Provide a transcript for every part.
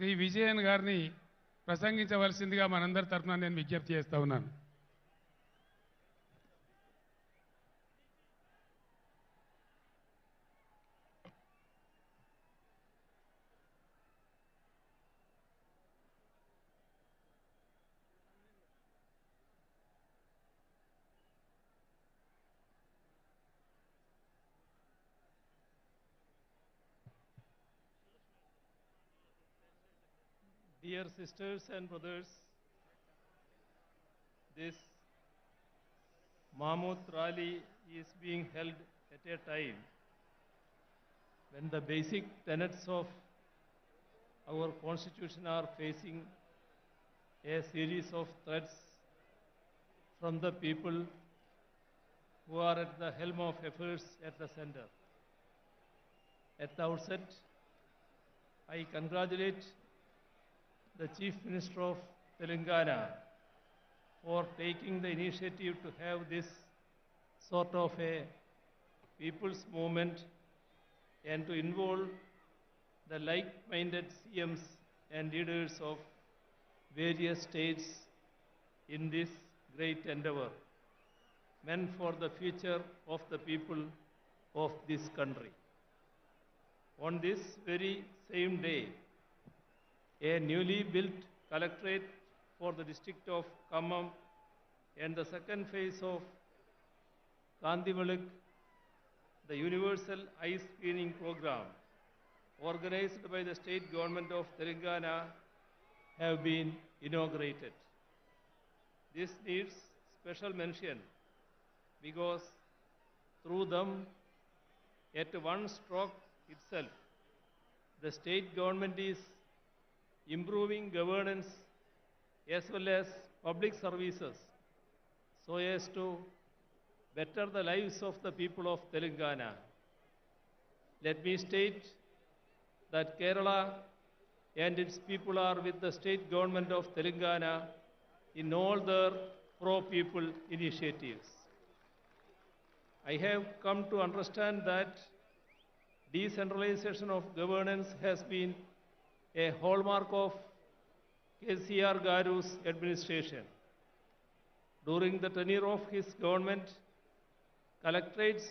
శ్రీ విజయన్ గారిని ప్రసంగించవలసిందిగా మనందరి తరఫున నేను విజ్ఞప్తి చేస్తా ఉన్నాను. Dear sisters and brothers, this Mammoth rally is being held at a time when the basic tenets of our constitution are facing a series of threats from the people who are at the helm of affairs at the center. At the outset, I congratulate the Chief Minister of Telangana for taking the initiative to have this sort of a people's movement and to involve the like-minded CMs and leaders of various states in this great endeavor meant for the future of the people of this country. On this very same day, a newly built collectorate for the district of Khammam and the second phase of Kandivalak, the universal eye screening program organized by the state government of Telangana have been inaugurated. This needs special mention because through them, at one stroke itself, the state government is improving governance as well as public services so as to better the lives of the people of Telangana. Let me state that Kerala and its people are with the state government of Telangana in all their pro-people initiatives. I have come to understand that decentralization of governance has been a hallmark of KCR Garu's administration. During the tenure of his government, collectorates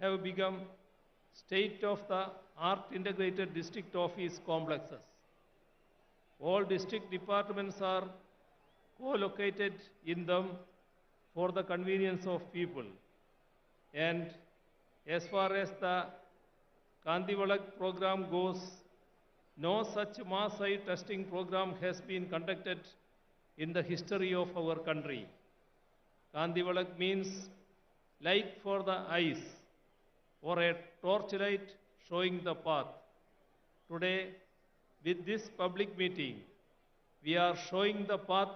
have become state-of-the-art integrated district office complexes. All district departments are co-located in them for the convenience of people. And as far as the Kandivalak program goes, no such mass eye testing program has been conducted in the history of our country. Kandivalak means light for the eyes, or a torchlight showing the path. Today, with this public meeting, we are showing the path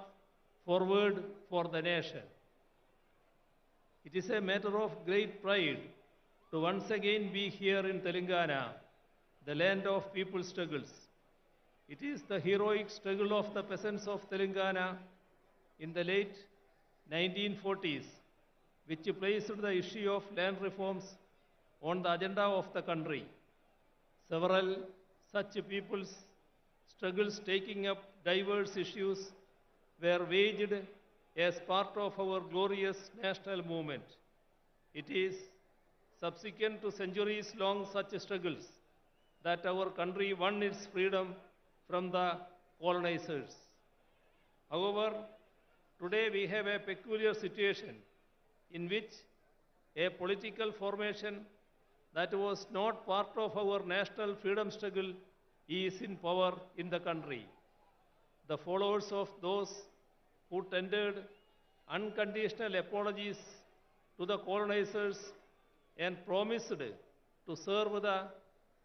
forward for the nation. It is a matter of great pride to once again be here in Telangana, the land of people's struggles. It is the heroic struggle of the peasants of Telangana in the late 1940s which placed the issue of land reforms on the agenda of the country. Several such people's struggles taking up diverse issues were waged as part of our glorious national movement. It is subsequent to centuries-long such struggles that our country won its freedom from the colonizers. However, today we have a peculiar situation in which a political formation that was not part of our national freedom struggle is in power in the country. The followers of those who tendered unconditional apologies to the colonizers and promised to serve the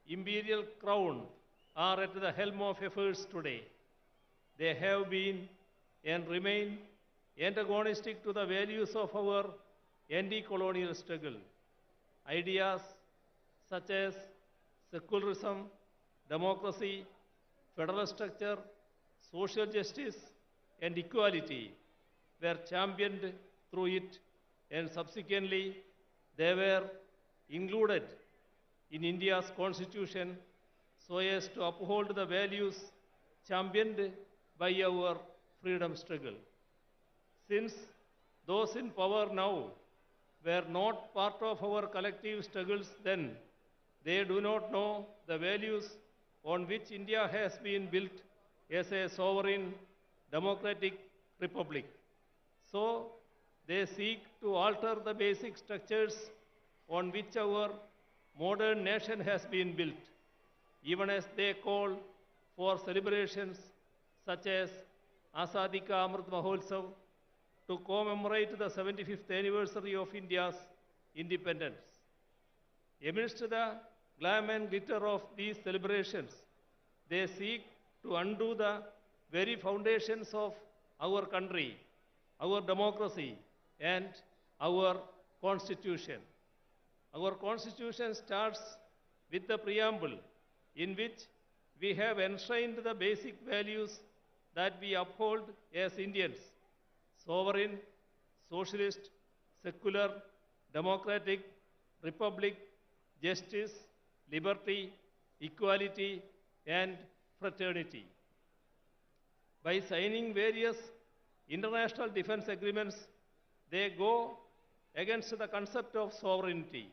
imperial crown are at the helm of affairs today. They have been and remain antagonistic to the values of our anti-colonial struggle. Ideas such as secularism, democracy, federal structure, social justice, and equality were championed through it, and subsequently they were included in India's constitution so as to uphold the values championed by our freedom struggle. Since those in power now were not part of our collective struggles then, they do not know the values on which India has been built as a sovereign, democratic republic. So, they seek to alter the basic structures on which our modern nation has been built, even as they call for celebrations such as Azadi Ka Amrit Mahotsav to commemorate the 75th anniversary of India's independence. Amidst the glam and glitter of these celebrations, they seek to undo the very foundations of our country, our democracy, and our constitution. Our constitution starts with the preamble in which we have enshrined the basic values that we uphold as Indians: sovereign, socialist, secular, democratic, republic, justice, liberty, equality, and fraternity. By signing various international defense agreements, they go against the concept of sovereignty.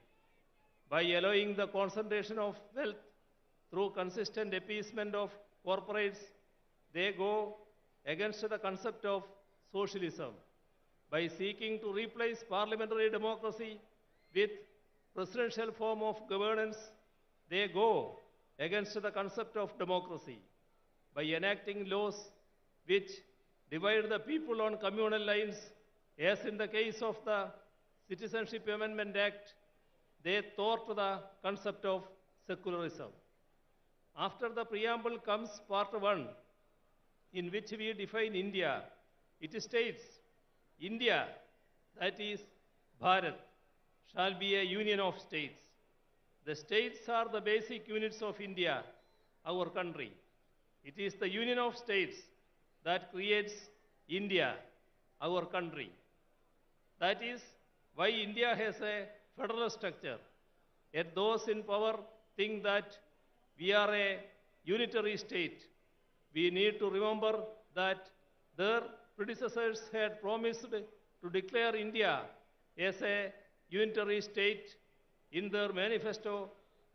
By allowing the concentration of wealth through consistent appeasement of corporates, they go against the concept of socialism. By seeking to replace parliamentary democracy with presidential form of governance, they go against the concept of democracy. By enacting laws which divide the people on communal lines, as in the case of the Citizenship Amendment Act, they thwart the concept of secularism. After the preamble comes part 1, in which we define India. It states, India, that is Bharat, shall be a union of states. The states are the basic units of India, our country. It is the union of states that creates India, our country. That is why India has a federal structure. Yet those in power think that we are a unitary state. We need to remember that their predecessors had promised to declare India as a unitary state in their manifesto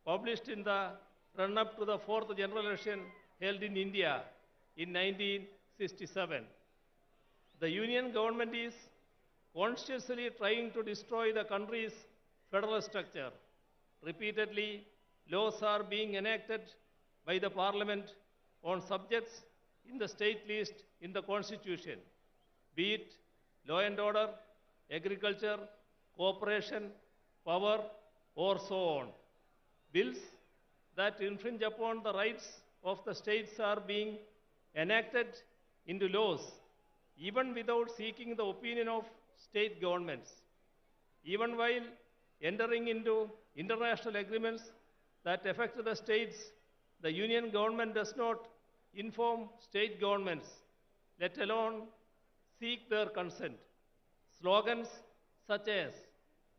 published in the run-up to the 4th general election held in India in 1967. The union government is consciously trying to destroy the country's federal structure. Repeatedly, laws are being enacted by the parliament on subjects in the state list in the constitution, be it law and order, agriculture, cooperation, power, or so on. Bills that infringe upon the rights of the states are being enacted into laws, even without seeking the opinion of state governments. Even while entering into international agreements that affect the states, the union government does not inform state governments, let alone seek their consent. Slogans such as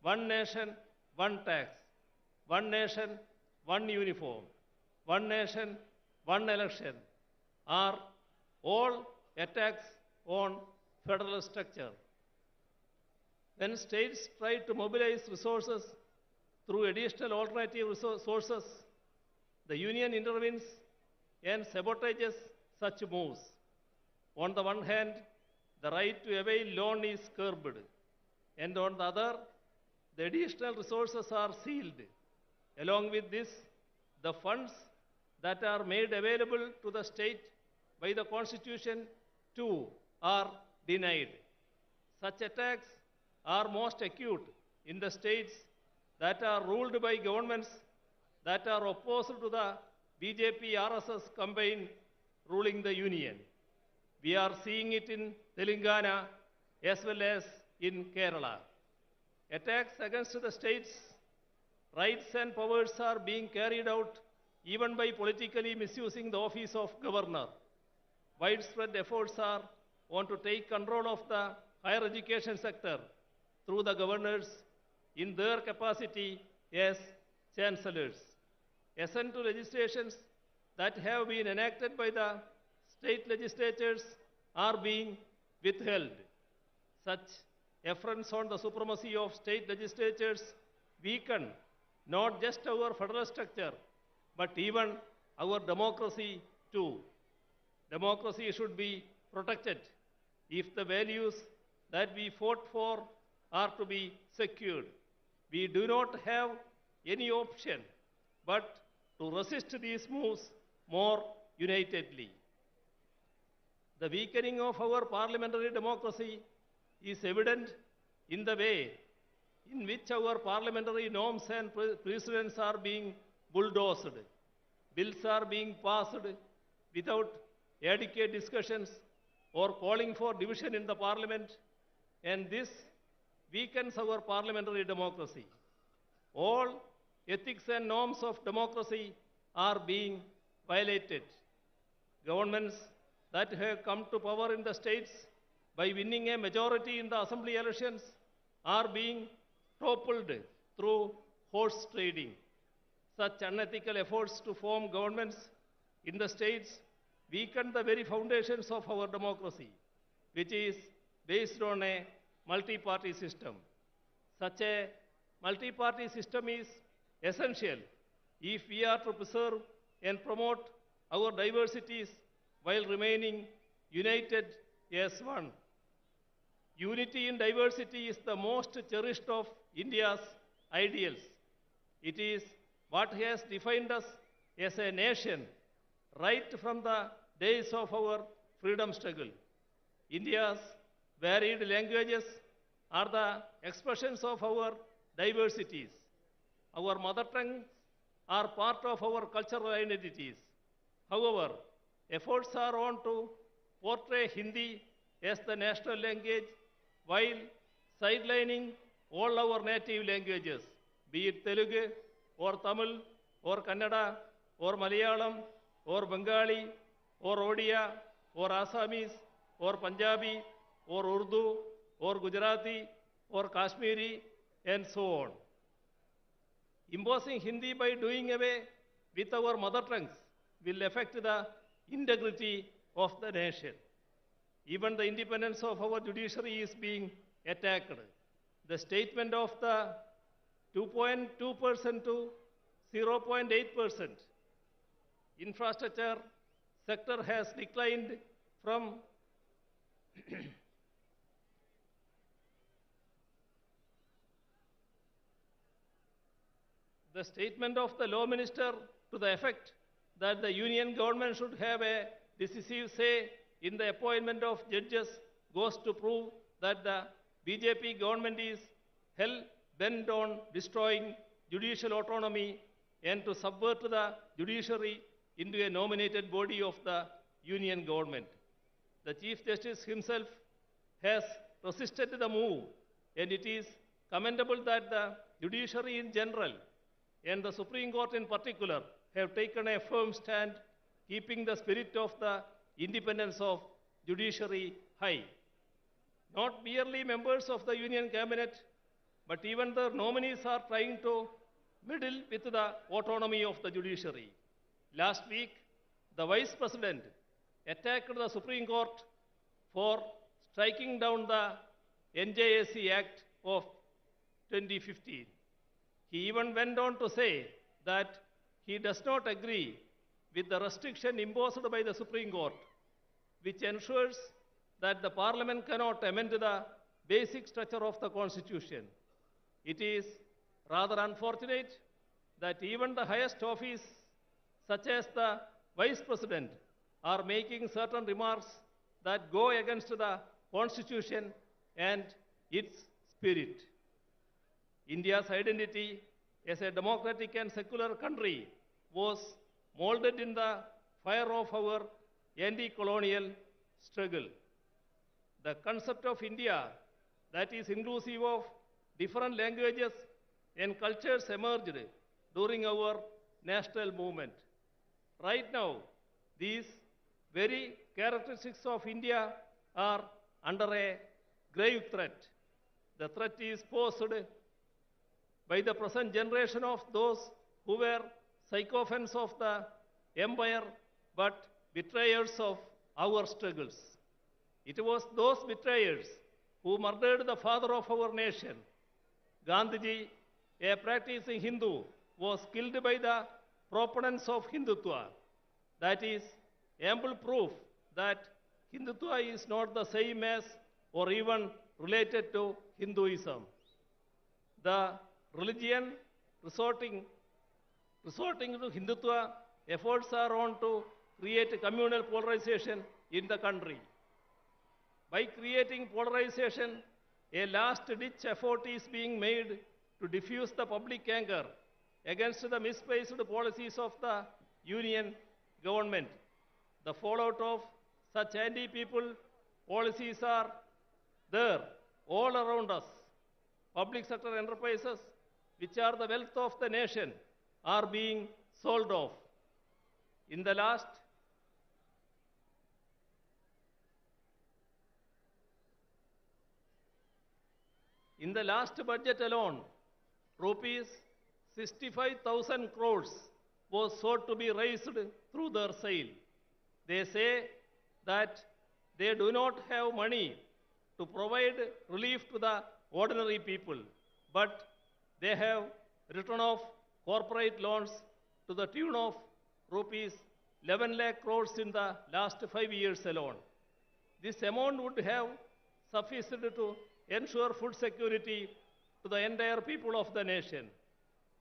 one nation, one tax, one nation, one uniform, one nation, one election are all attacks on federal structure. When states try to mobilize resources through additional alternative sources, the union intervenes and sabotages such moves. On the one hand, the right to avail loan is curbed, and on the other, the additional resources are sealed. Along with this, the funds that are made available to the state by the Constitution too are denied. Such attacks are most acute in the states that are ruled by governments that are opposed to the BJP RSS combine ruling the union. We are seeing it in Telangana as well as in Kerala. Attacks against the states' rights and powers are being carried out even by politically misusing the office of governor. Widespread efforts are on to take control of the higher education sector through the governors in their capacity as chancellors. Assent to legislations that have been enacted by the state legislatures are being withheld. Such affronts on the supremacy of state legislatures weaken not just our federal structure, but even our democracy too. Democracy should be protected if the values that we fought for are to be secured. We do not have any option but to resist these moves more unitedly. The weakening of our parliamentary democracy is evident in the way in which our parliamentary norms and precedents are being bulldozed. Bills are being passed without adequate discussions or calling for division in the parliament, and this weakens our parliamentary democracy. All ethics and norms of democracy are being violated. Governments that have come to power in the states by winning a majority in the assembly elections are being toppled through horse trading. Such unethical efforts to form governments in the states weaken the very foundations of our democracy, which is based on a multi-party system. Such a multi-party system is essential if we are to preserve and promote our diversities while remaining united as one. Unity in diversity is the most cherished of India's ideals. It is what has defined us as a nation right from the days of our freedom struggle. India's varied languages are the expressions of our diversities. Our mother tongues are part of our cultural identities. However, efforts are on to portray Hindi as the national language while sidelining all our native languages, be it Telugu or Tamil or Kannada or Malayalam or Bengali or Odia or Assamese or Punjabi or Urdu or Gujarati or Kashmiri and so on. Imposing Hindi by doing away with our mother tongues will affect the integrity of the nation. Even the independence of our judiciary is being attacked. The statement of the 2.2% to 0.8% infrastructure sector has declined from the statement of the law minister to the effect that the union government should have a decisive say in the appointment of judges goes to prove that the BJP government is hell-bent on destroying judicial autonomy and to subvert the judiciary into a nominated body of the union government. The Chief Justice himself has resisted the move, and it is commendable that the judiciary in general and the Supreme Court in particular have taken a firm stand, keeping the spirit of the independence of judiciary high. Not merely members of the Union Cabinet, but even the nominees are trying to meddle with the autonomy of the judiciary. Last week, the Vice President attacked the Supreme Court for striking down the NJSC Act of 2015. He even went on to say that he does not agree with the restriction imposed by the Supreme Court, which ensures that the Parliament cannot amend the basic structure of the Constitution. It is rather unfortunate that even the highest office, such as the Vice President, are making certain remarks that go against the Constitution and its spirit. India's identity as a democratic and secular country was molded in the fire of our anti-colonial struggle. The concept of India that is inclusive of different languages and cultures emerged during our national movement. Right now, these very characteristics of India are under a grave threat. The threat is posed by the present generation of those who were sycophants of the empire but betrayers of our struggles. It was those betrayers who murdered the father of our nation. Gandhiji, a practicing Hindu, was killed by the proponents of Hindutva. That is ample proof that Hindutva is not the same as or even related to Hinduism. The religion resorting to Hindutva, efforts are on to create communal polarization in the country. By creating polarization, a last-ditch effort is being made to diffuse the public anger against the misplaced policies of the union government. The fallout of such anti-people policies are there all around us. Public sector enterprises, which are the wealth of the nation, are being sold off. In the last budget alone, rupees 65,000 crores was sought to be raised through their sale. They say that they do not have money to provide relief to the ordinary people, but they have written off corporate loans to the tune of rupees 11 lakh crores in the last 5 years alone. This amount would have sufficed to ensure food security to the entire people of the nation.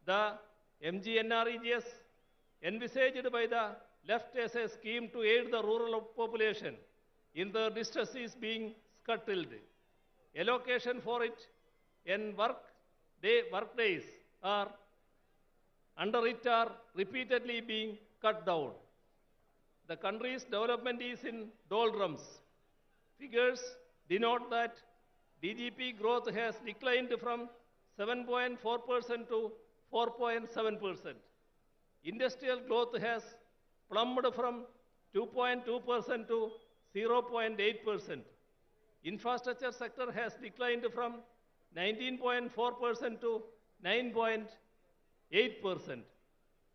The MGNREGS envisaged by the left as a scheme to aid the rural population in their distress is being scuttled. Allocation for it and work days are under it are repeatedly being cut down. The country's development is in doldrums. Figures denote that DGP growth has declined from 7.4% to 4.7%. Industrial growth has plummeted from 2.2% to 0.8%. Infrastructure sector has declined from 19.4% to 9.8%.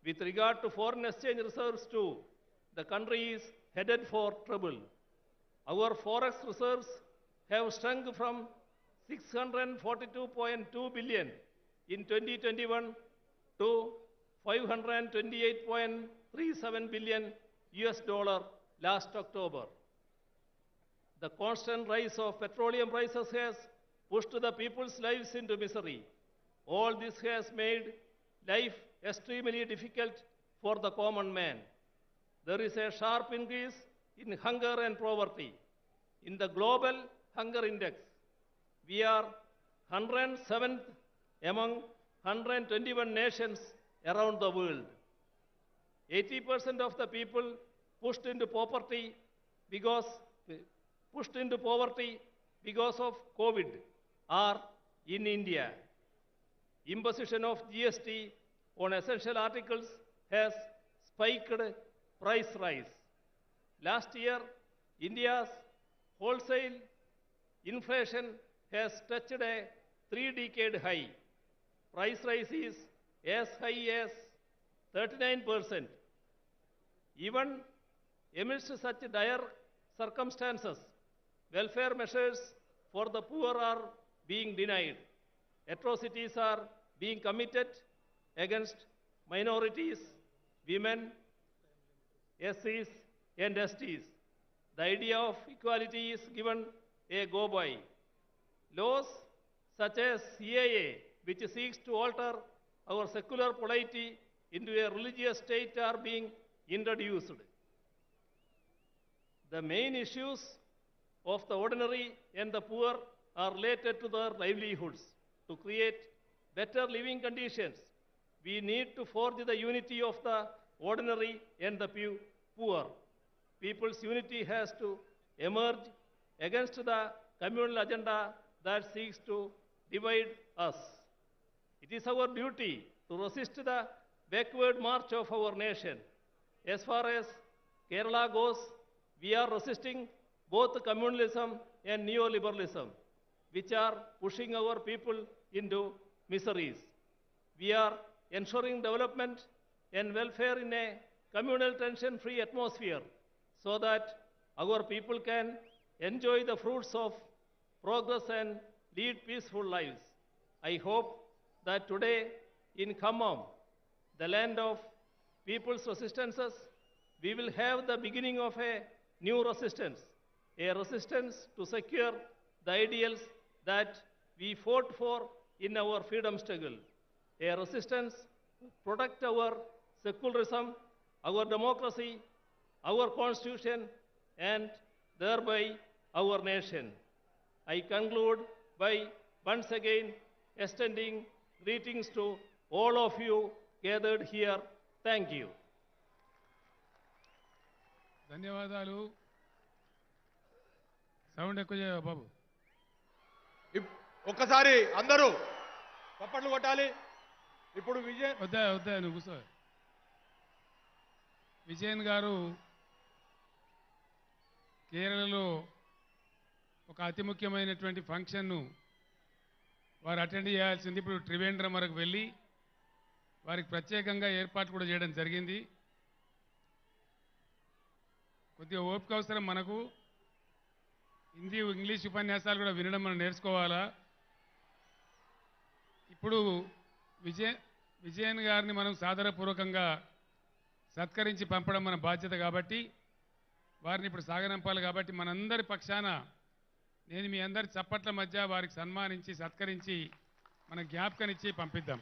With regard to foreign exchange reserves too, the country is headed for trouble. Our forex reserves have shrunk from 642.2 billion in 2021 to 528.37 billion US dollar last October. The constant rise of petroleum prices has pushed the people's lives into misery. All this has made life extremely difficult for the common man. There is a sharp increase in hunger and poverty. In the global hunger index, we are 107th among 121 nations around the world. 80% of the people pushed into poverty because of COVID are in India. Imposition of GST on essential articles has spiked price rise. Last year, India's wholesale inflation has touched a 3-decade high. Price rise is as high as 39%. Even amidst such dire circumstances, welfare measures for the poor are being denied. Atrocities are being committed against minorities, women, SCs, and STs. The idea of equality is given a go-by. Laws such as CAA, which seeks to alter our secular polity into a religious state, are being introduced. The main issues of the ordinary and the poor are related to their livelihoods. To create better living conditions, we need to forge the unity of the ordinary and the poor. People's unity has to emerge against the communal agenda that seeks to divide us. It is our duty to resist the backward march of our nation. As far as Kerala goes, we are resisting both communalism and neoliberalism, which are pushing our people into miseries. We are ensuring development and welfare in a communal tension-free atmosphere so that our people can enjoy the fruits of progress and lead peaceful lives. I hope that today in Khammam, the land of people's resistances, we will have the beginning of a new resistance, a resistance to secure the ideals that we fought for in our freedom struggle, a resistance to protect our secularism, our democracy, our constitution, and thereby our nation. I conclude by once again extending greetings to all of you gathered here. Thank you. ధన్యవాదాలు. Sound ఎక్కువ చేయవా బాబు? ఒక్కసారి అందరూ చప్పట్లు కొట్టాలి. ఇప్పుడు వద్దా నువ్వు కూర్చో. విజయన్ గారు కేరళలో ఒక అతి ముఖ్యమైనటువంటి ఫంక్షన్ను వారు అటెండ్ చేయాల్సింది. ఇప్పుడు త్రివేంద్రం వరకు వెళ్ళి వారికి ప్రత్యేకంగా ఏర్పాటు కూడా చేయడం జరిగింది. కొద్దిగా ఓపిక అవసరం మనకు. హిందీ ఇంగ్లీష్ ఉపన్యాసాలు కూడా వినడం మనం నేర్చుకోవాలా. ఇప్పుడు విజయన్ గారిని మనం సాదరపూర్వకంగా సత్కరించి పంపడం మన బాధ్యత కాబట్టి వారిని ఇప్పుడు సాగనంపాలి. కాబట్టి మనందరి పక్షాన నేను మీ అందరి చప్పట్ల మధ్య వారికి సన్మానించి సత్కరించి మన జ్ఞాపకనిచ్చి పంపిద్దాం.